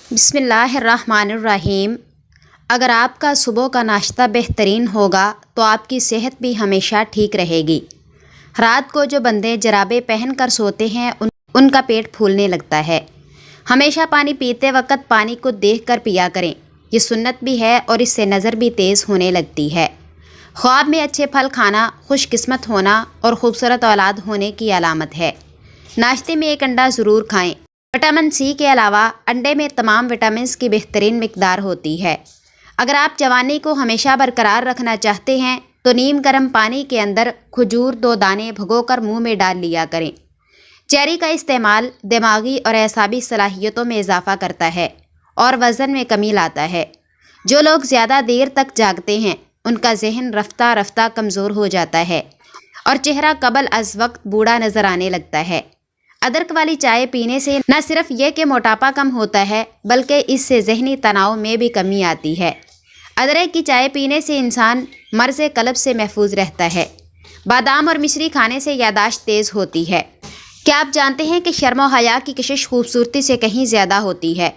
बिस्मिल्लाहिर्रहमानिर्रहीम। अगर आपका सुबह का नाश्ता बेहतरीन होगा तो आपकी सेहत भी हमेशा ठीक रहेगी। रात को जो बंदे जराबे पहन कर सोते हैं उनका पेट फूलने लगता है। हमेशा पानी पीते वक्त पानी को देख कर पिया करें। ये सुन्नत भी है और इससे नज़र भी तेज़ होने लगती है। ख्वाब में अच्छे फल खाना खुशकिस्मत होना और ख़ूबसूरत औलाद होने की अलामत है। नाश्ते में एक अंडा ज़रूर खाएं। विटामिन सी के अलावा अंडे में तमाम विटामिन्स की बेहतरीन मिकदार होती है। अगर आप जवानी को हमेशा बरकरार रखना चाहते हैं तो नीम गर्म पानी के अंदर खजूर 2 दाने भिगोकर मुंह में डाल लिया करें। चेरी का इस्तेमाल दिमागी और एसाबी सलाहियतों में इजाफा करता है और वज़न में कमी लाता है। जो लोग ज़्यादा देर तक जागते हैं उनका जहन रफ्ता रफ्ता कमज़ोर हो जाता है और चेहरा कबल अज़ वक्त बूढ़ा नज़र आने लगता है। अदरक वाली चाय पीने से न सिर्फ ये कि मोटापा कम होता है बल्कि इससे ज़हनी तनाव में भी कमी आती है। अदरक की चाय पीने से इंसान मर्ज़ कल्ब से महफूज रहता है। बादाम और मिश्री खाने से यादाश्त तेज़ होती है। क्या आप जानते हैं कि शर्म और हया की कशिश खूबसूरती से कहीं ज़्यादा होती है।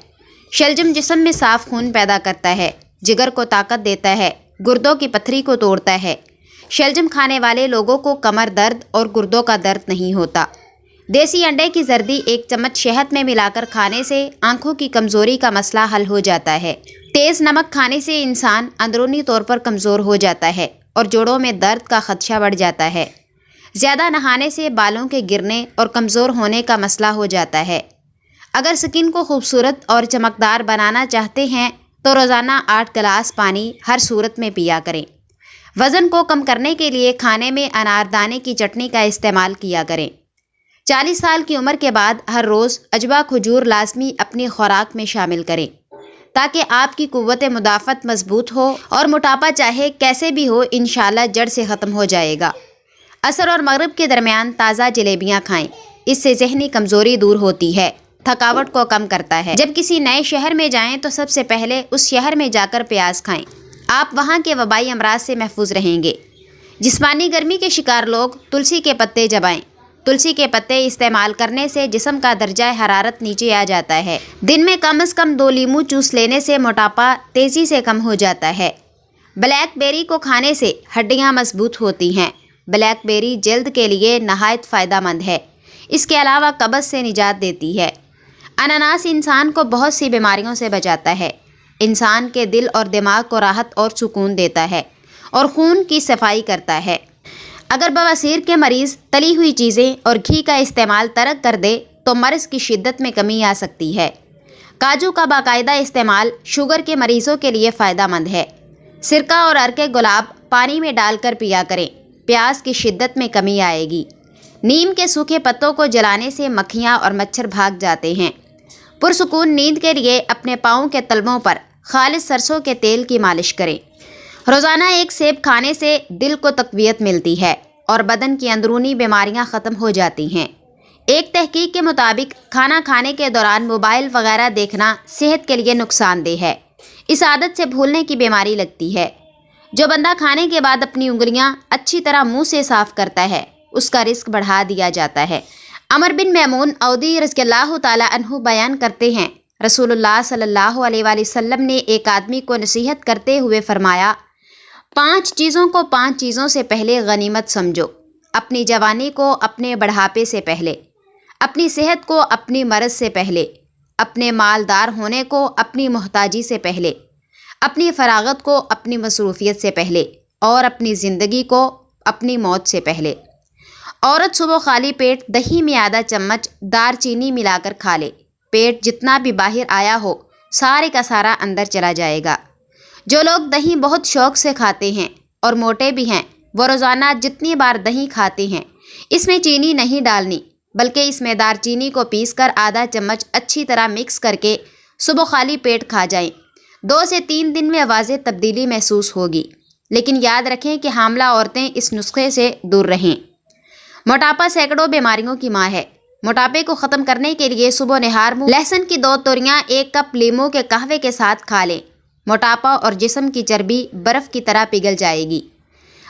शलजम जिस्म में साफ़ खून पैदा करता है, जिगर को ताकत देता है, गुर्दों की पथरी को तोड़ता है। शलजम खाने वाले लोगों को कमर दर्द और गुर्दों का दर्द नहीं होता। देसी अंडे की जर्दी 1 चम्मच शहद में मिलाकर खाने से आंखों की कमज़ोरी का मसला हल हो जाता है। तेज़ नमक खाने से इंसान अंदरूनी तौर पर कमज़ोर हो जाता है और जोड़ों में दर्द का खदशा बढ़ जाता है। ज़्यादा नहाने से बालों के गिरने और कमज़ोर होने का मसला हो जाता है। अगर स्किन को खूबसूरत और चमकदार बनाना चाहते हैं तो रोज़ाना 8 गिलास पानी हर सूरत में पिया करें। वज़न को कम करने के लिए खाने में अनारदाने की चटनी का इस्तेमाल किया करें। 40 साल की उम्र के बाद हर रोज़ अजवा खजूर लाजमी अपनी खुराक में शामिल करें ताकि आपकी कुव्वत मुदाफ़त मजबूत हो और मोटापा चाहे कैसे भी हो इंशाल्लाह जड़ से ख़त्म हो जाएगा। असर और मगरिब के दरमियान ताज़ा जलेबियाँ खाएं। इससे ज़हनी कमज़ोरी दूर होती है, थकावट को कम करता है। जब किसी नए शहर में जाएं तो सबसे पहले उस शहर में जाकर प्याज खाएं। आप वहाँ के वबाई अमराज से महफूज रहेंगे। जिस्मानी गर्मी के शिकार लोग तुलसी के पत्ते चबाएं। तुलसी के पत्ते इस्तेमाल करने से जिस्म का दर्जा हरारत नीचे आ जाता है। दिन में कम से कम 2 लीमू चूस लेने से मोटापा तेज़ी से कम हो जाता है। ब्लैकबेरी को खाने से हड्डियां मजबूत होती हैं। ब्लैकबेरी जल्द के लिए नहायत फ़ायदेमंद है। इसके अलावा कब्ज़ से निजात देती है। अनानास इंसान को बहुत सी बीमारियों से बचाता है। इंसान के दिल और दिमाग को राहत और सुकून देता है और खून की सफाई करता है। अगर बवासीर के मरीज़ तली हुई चीज़ें और घी का इस्तेमाल तर्क कर दे तो मर्ज़ की शिद्दत में कमी आ सकती है। काजू का बाकायदा इस्तेमाल शुगर के मरीज़ों के लिए फ़ायदेमंद है। सिरका और अर्के गुलाब पानी में डालकर पिया करें। प्यास की शिद्दत में कमी आएगी। नीम के सूखे पत्तों को जलाने से मक्खियाँ और मच्छर भाग जाते हैं। पुरसुकून नींद के लिए अपने पाँव के तलवों पर खालिस सरसों के तेल की मालिश करें। रोज़ाना 1 सेब खाने से दिल को तक़वियत मिलती है और बदन की अंदरूनी बीमारियां ख़त्म हो जाती हैं। एक तहकीक के मुताबिक खाना खाने के दौरान मोबाइल वगैरह देखना सेहत के लिए नुकसानदेह है। इस आदत से भूलने की बीमारी लगती है। जो बंदा खाने के बाद अपनी उंगलियां अच्छी तरह मुंह से साफ़ करता है उसका रिस्क बढ़ा दिया जाता है। अमर बिन मैमून औदी रज़ियल्लाहु ताला अन्हु बयान करते हैं, रसूलुल्लाह सल्लल्लाहु अलैहि वसल्लम ने एक आदमी को नसीहत करते हुए फरमाया, 5 चीज़ों को 5 चीज़ों से पहले गनीमत समझो। अपनी जवानी को अपने बढ़ापे से पहले, अपनी सेहत को अपनी मर्ज़ से पहले, अपने मालदार होने को अपनी मोहताजी से पहले, अपनी फरागत को अपनी मसरूफ़ियत से पहले और अपनी ज़िंदगी को अपनी मौत से पहले। औरत सुबह खाली पेट दही में आधा चम्मच दारचीनी मिलाकर खा ले। पेट जितना भी बाहर आया हो सारे का सारा अंदर चला जाएगा। जो लोग दही बहुत शौक़ से खाते हैं और मोटे भी हैं वो रोज़ाना जितनी बार दही खाते हैं इसमें चीनी नहीं डालनी बल्कि इसमें दारचीनी को पीसकर आधा चम्मच अच्छी तरह मिक्स करके सुबह खाली पेट खा जाएं। 2 से 3 दिन में वाज़ेह तब्दीली महसूस होगी। लेकिन याद रखें कि हामला औरतें इस नुस्खे से दूर रहें। मोटापा सैकड़ों बीमारियों की माँ है। मोटापे को ख़त्म करने के लिए सुबह निहार मुँह लहसुन की 2 तोरियाँ 1 कप लीमू के कहवे के साथ खा लें। मोटापा और जिस्म की चर्बी बर्फ़ की तरह पिघल जाएगी।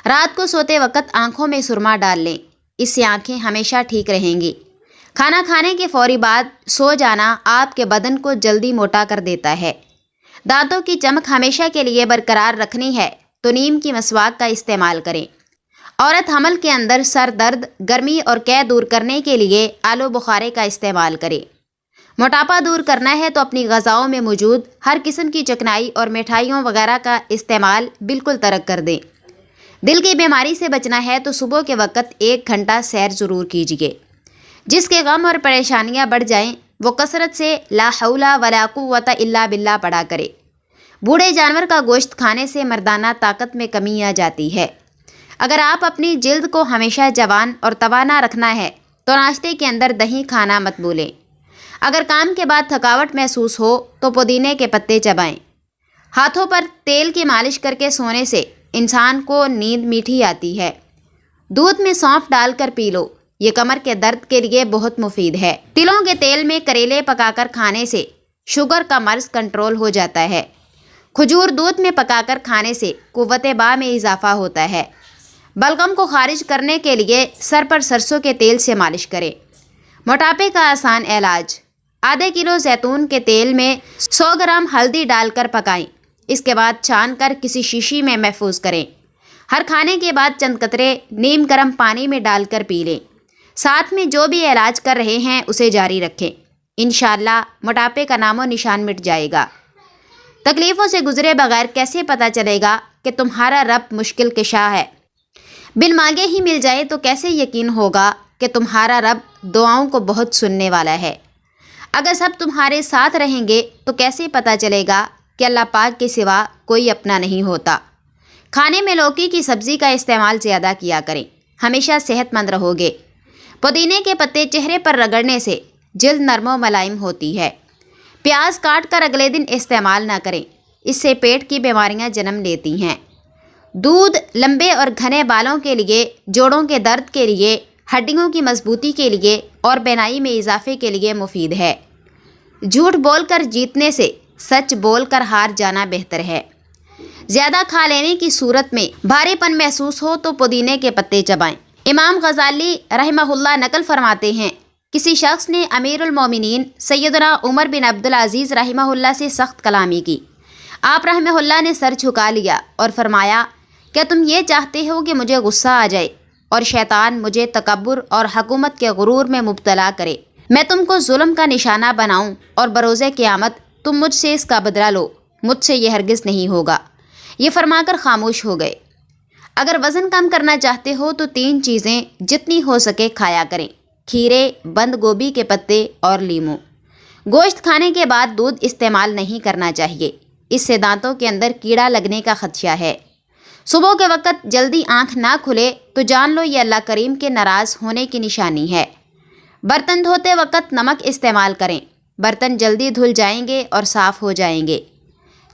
रात को सोते वक्त आँखों में सुरमा डाल लें। इससे आँखें हमेशा ठीक रहेंगी। کھانا کھانے کے فوری بعد سو جانا آپ کے بدن کو جلدی موٹا کر دیتا ہے۔ دانتوں کی چمک ہمیشہ کے لیے برقرار رکھنی ہے تو نیم کی مسواک کا استعمال کریں۔ عورت حمل کے اندر سر درد، گرمی اور قے دور کرنے کے لیے آلو بخارے کا استعمال کرے۔ موٹاپا دور کرنا ہے تو اپنی غذاؤں میں موجود ہر قسم کی چکنائی اور مٹھائیوں وغیرہ کا استعمال بالکل ترک کر دیں۔ دل کی بیماری سے بچنا ہے تو صبح کے وقت 1 گھنٹہ سیر ضرور کیجیے۔ جس کے غم اور پریشانیاں بڑھ جائیں وہ کثرت سے لا حول ولا قوت الا باللہ پڑھا کرے۔ بوڑھے جانور کا گوشت کھانے سے مردانہ طاقت میں کمی آ جاتی ہے۔ اگر آپ اپنی جلد کو ہمیشہ جوان اور توانا رکھنا ہے تو ناشتے کے اندر دہی کھانا مت بھولیں۔ اگر کام کے بعد تھکاوٹ محسوس ہو تو پودینے کے پتے چبائیں۔ ہاتھوں پر تیل کی مالش کر کے سونے سے انسان کو نیند میٹھی آتی ہے۔ دودھ میں سونف ڈال کر پی لو، یہ کمر کے درد کے لیے بہت مفید ہے۔ تلوں کے تیل میں کریلے پکا کر کھانے سے شوگر کا مرض کنٹرول ہو جاتا ہے۔ کھجور دودھ میں پکا کر کھانے سے قوت با میں اضافہ ہوتا ہے۔ بلغم کو خارج کرنے کے لیے سر پر سرسوں کے تیل سے مالش کریں۔ موٹاپے کا آسان علاج: ½ کلو زیتون کے تیل میں 100 گرام ہلدی ڈال کر پکائیں۔ اس کے بعد چھان کر کسی شیشی میں محفوظ کریں۔ ہر کھانے کے بعد چند قطرے نیم گرم پانی میں ڈال کر پی لیں۔ ساتھ میں جو بھی علاج کر رہے ہیں اسے جاری رکھیں۔ انشاءاللہ موٹاپے کا نام و نشان مٹ جائے گا۔ تکلیفوں سے گزرے بغیر کیسے پتہ چلے گا کہ تمہارا رب مشکل کشا ہے؟ بن مانگے ہی مل جائے تو کیسے یقین ہوگا کہ تمہارا رب دعاؤں کو بہت سننے والا ہے؟ اگر سب تمہارے ساتھ رہیں گے تو کیسے پتہ چلے گا کہ اللہ پاک کے سوا کوئی اپنا نہیں ہوتا؟ کھانے میں لوکی کی سبزی کا استعمال زیادہ کیا کریں، ہمیشہ صحت مند رہو گے۔ پودینے کے پتے چہرے پر رگڑنے سے جلد نرم و ملائم ہوتی ہے۔ پیاز کاٹ کر اگلے دن استعمال نہ کریں، اس سے پیٹ کی بیماریاں جنم لیتی ہیں۔ دودھ لمبے اور گھنے بالوں کے لیے، جوڑوں کے درد کے لیے، ہڈیوں کی مضبوطی کے لیے اور بینائی میں اضافے کے لیے مفید ہے۔ جھوٹ بول کر جیتنے سے سچ بول کر ہار جانا بہتر ہے۔ زیادہ کھا لینے کی صورت میں بھاری پن محسوس ہو تو پودینے کے پتے چبائیں۔ امام غزالی رحمہ اللہ نقل فرماتے ہیں، کسی شخص نے امیر المومنین سیدنا عمر بن عبدالعزیز رحمہ اللہ سے سخت کلامی کی۔ آپ رحمہ اللہ نے سر جھکا لیا اور فرمایا، کیا تم یہ چاہتے ہو کہ مجھے غصہ آ جائے اور شیطان مجھے تکبر اور حکومت کے غرور میں مبتلا کرے، میں تم کو ظلم کا نشانہ بناؤں اور بروز قیامت تم مجھ سے اس کا بدلہ لو؟ مجھ سے یہ ہرگز نہیں ہوگا۔ یہ فرما کر خاموش ہو گئے۔ اگر وزن کم کرنا چاہتے ہو تو 3 چیزیں جتنی ہو سکے کھایا کریں: کھیرے، بند گوبھی کے پتے اور لیموں۔ گوشت کھانے کے بعد دودھ استعمال نہیں کرنا چاہیے، اس سے دانتوں کے اندر کیڑا لگنے کا خدشہ ہے۔ صبح کے وقت جلدی آنکھ نہ کھلے تو جان لو یہ اللہ کریم کے ناراض ہونے کی نشانی ہے۔ برتن دھوتے وقت نمک استعمال کریں، برتن جلدی دھل جائیں گے اور صاف ہو جائیں گے۔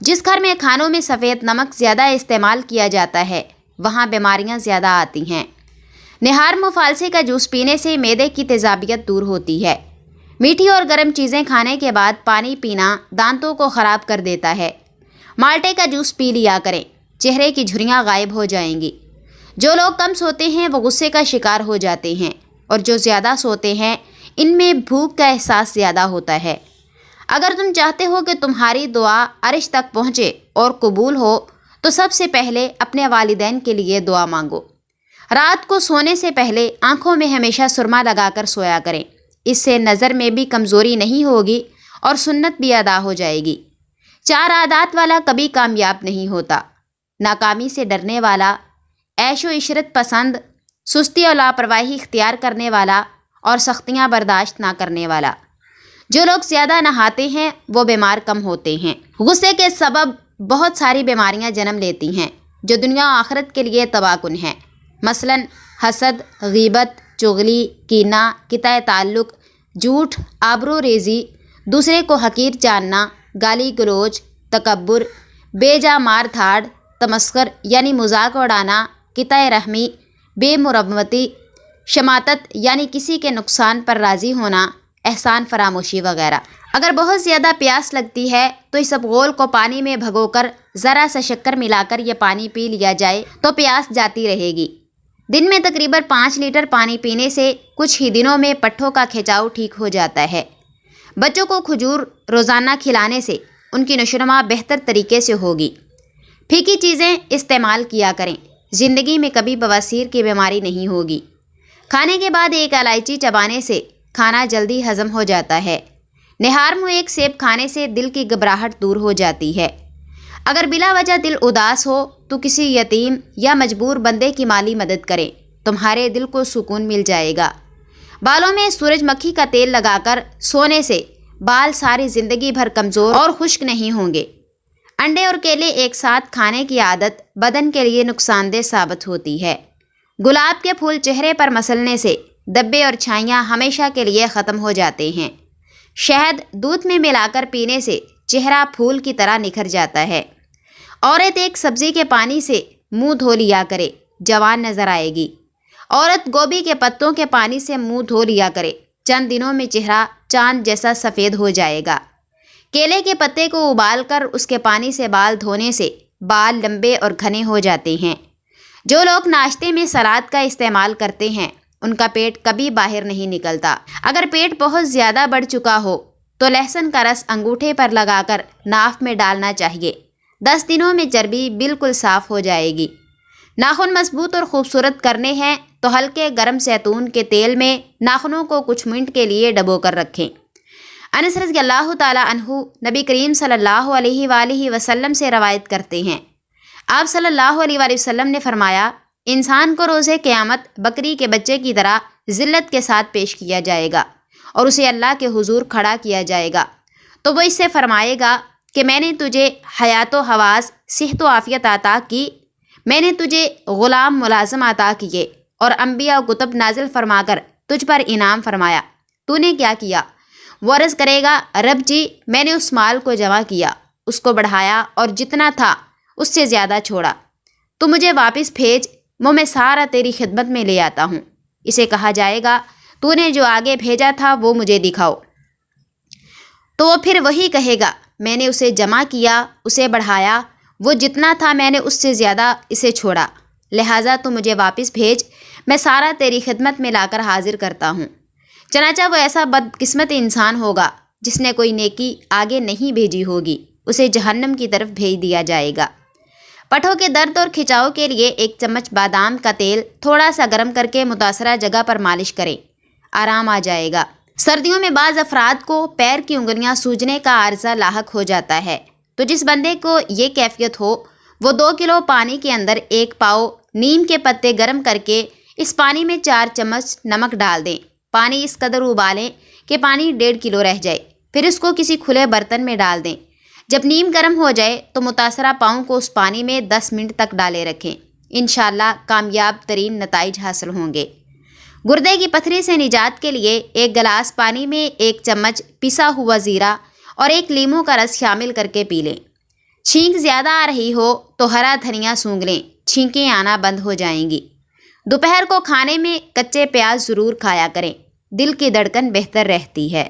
جس گھر میں کھانوں میں سفید نمک زیادہ استعمال کیا جاتا ہے وہاں بیماریاں زیادہ آتی ہیں۔ نہار مفالسے کا جوس پینے سے معدے کی تیزابیت دور ہوتی ہے۔ میٹھی اور گرم چیزیں کھانے کے بعد پانی پینا دانتوں کو خراب کر دیتا ہے۔ مالٹے کا جوس پی لیا کریں، چہرے کی جھریاں غائب ہو جائیں گی۔ جو لوگ کم سوتے ہیں وہ غصے کا شکار ہو جاتے ہیں، اور جو زیادہ سوتے ہیں ان میں بھوک کا احساس زیادہ ہوتا ہے۔ اگر تم چاہتے ہو کہ تمہاری دعا عرش تک پہنچے اور قبول ہو تو سب سے پہلے اپنے والدین کے لیے دعا مانگو۔ رات کو سونے سے پہلے آنکھوں میں ہمیشہ سرما لگا کر سویا کریں، اس سے نظر میں بھی کمزوری نہیں ہوگی اور سنت بھی ادا ہو جائے گی۔ 4 عادات والا کبھی کامیاب نہیں ہوتا: ناکامی سے ڈرنے والا، عیش و عشرت پسند، سستی اور لاپرواہی اختیار کرنے والا اور سختیاں برداشت نہ کرنے والا۔ جو لوگ زیادہ نہاتے ہیں وہ بیمار کم ہوتے ہیں۔ غصے کے سبب بہت ساری بیماریاں جنم لیتی ہیں جو دنیا و آخرت کے لیے تباہ کن ہیں، مثلاً حسد، غیبت، چغلی، کینہ، قطع تعلق، جھوٹ، آبرو ریزی، دوسرے کو حقیر جاننا، گالی گلوچ، تکبر، بے جا مار دھاڑ، تمسخر یعنی مذاق اڑانا، قطع رحمی، بے مروتی، شماتت یعنی کسی کے نقصان پر راضی ہونا، احسان فراموشی وغیرہ۔ اگر بہت زیادہ پیاس لگتی ہے تو اس ابغول کو پانی میں بھگو کر ذرا سا شکر ملا کر یہ پانی پی لیا جائے تو پیاس جاتی رہے گی۔ दिन में तकरीबन 5 लीटर पानी पीने से कुछ ही दिनों में पट्ठों का खिंचाव ठीक हो जाता है। बच्चों को खजूर रोज़ाना खिलाने से उनकी नशोनुमा बेहतर तरीके से होगी। फीकी चीज़ें इस्तेमाल किया करें, ज़िंदगी में कभी बवासीर की बीमारी नहीं होगी। खाने के बाद एक इलायची चबाने से खाना जल्दी हजम हो जाता है। निहार मुँह एक सेब खाने से दिल की घबराहट दूर हो जाती है। अगर बिला वजह दिल उदास हो तो किसी यतीम या मजबूर बंदे की माली मदद करें, तुम्हारे दिल को सुकून मिल जाएगा। बालों में सूरजमुखी का तेल लगाकर सोने से बाल सारी ज़िंदगी भर कमज़ोर और खुश्क नहीं होंगे। अंडे और केले एक साथ खाने की आदत बदन के लिए नुकसानदेह साबित होती है। गुलाब के फूल चेहरे पर मसलने से धब्बे और छाइयाँ हमेशा के लिए ख़त्म हो जाते हैं। शहद दूध में मिलाकर पीने से चेहरा फूल की तरह निखर जाता है। औरत एक सब्ज़ी के पानी से मुंह धो लिया करे, जवान नज़र आएगी। औरत गोभी के पत्तों के पानी से मुंह धो लिया करे, चंद दिनों में चेहरा चांद जैसा सफ़ेद हो जाएगा। केले के पत्ते को उबालकर उसके पानी से बाल धोने से बाल लंबे और घने हो जाते हैं। जो लोग नाश्ते में सलाद का इस्तेमाल करते हैं उनका पेट कभी बाहर नहीं निकलता। अगर पेट बहुत ज़्यादा बढ़ चुका हो तो लहसुन का रस अंगूठे पर लगाकर नाक में डालना चाहिए। 10 दिनों में चर्बी बिल्कुल साफ़ हो जाएगी। नाखून मजबूत और खूबसूरत करने हैं तो हल्के गर्म जैतून के तेल में नाखूनों को कुछ मिनट के लिए डबो कर रखें। अनस रज़ियल्लाहु ताला अन्हु नबी करीम सल्लल्लाहु अलैहि वसल्लम से रवायत करते हैं, आप सल्लल्लाहु अलैहि वसल्लम ने फरमाया, इंसान को रोज़े क़यामत बकरी के बच्चे की तरह ज़िल्लत के साथ पेश किया जाएगा और उसे अल्लाह के हुजूर खड़ा किया जाएगा। तो वो इससे फरमाएगा कि मैंने तुझे हयात व हवास, सेहत व आफ़ियत अता की, मैंने तुझे ग़ुलाम मुलाज़म अता किए और अंबिया व कुतुब नाजिल फरमाकर तुझ पर इनाम फरमाया, तूने क्या किया? वो अर्ज़ करेगा, रब जी मैंने उस माल को जमा किया, उसको बढ़ाया और जितना था उससे ज़्यादा छोड़ा। तो मुझे वापस भेज, वो मैं सारा तेरी खिदमत में ले आता हूँ। इसे कहा जाएगा, तूने जो आगे भेजा था वो मुझे दिखाओ। तो वो फिर वही कहेगा, मैंने उसे जमा किया, उसे बढ़ाया, वो जितना था मैंने उससे ज़्यादा इसे छोड़ा, लिहाजा तू मुझे वापस भेज, मैं सारा तेरी खिदमत में लाकर हाजिर करता हूँ। चनाचा वो ऐसा बदकिस्मत इंसान होगा जिसने कोई नेकी आगे नहीं भेजी होगी, उसे जहन्नम की तरफ भेज दिया जाएगा। पट्ठों के दर्द और खिंचाव के लिए 1 चम्मच बादाम का तेल थोड़ा सा गर्म करके मुतासरा जगह पर मालिश करें, आराम आ जाएगा। सर्दियों में बाज़ अफराद को पैर की उंगलियां सूजने का आर्जा लाहक हो जाता है, तो जिस बंदे को ये कैफियत हो वो 2 किलो पानी के अंदर 1 पाव नीम के पत्ते गर्म करके इस पानी में 4 चम्मच नमक डाल दें। पानी इस कदर उबालें कि पानी 1.5 किलो रह जाए, फिर इसको किसी खुले बर्तन में डाल दें। जब नीम गर्म हो जाए तो मुतासरा पाँव को उस पानी में 10 मिनट तक डाले रखें। इंशाअल्लाह कामयाब तरीन नताइज हासिल होंगे। गुर्दे की पथरी से निजात के लिए 1 गिलास पानी में 1 चम्मच पिसा हुआ ज़ीरा और 1 लीमू का रस शामिल करके पी लें। छींक ज़्यादा आ रही हो तो हरा धनिया सूंघ लें, छींकें आना बंद हो जाएंगी। दोपहर को खाने में कच्चे प्याज ज़रूर खाया करें, दिल की धड़कन बेहतर रहती है।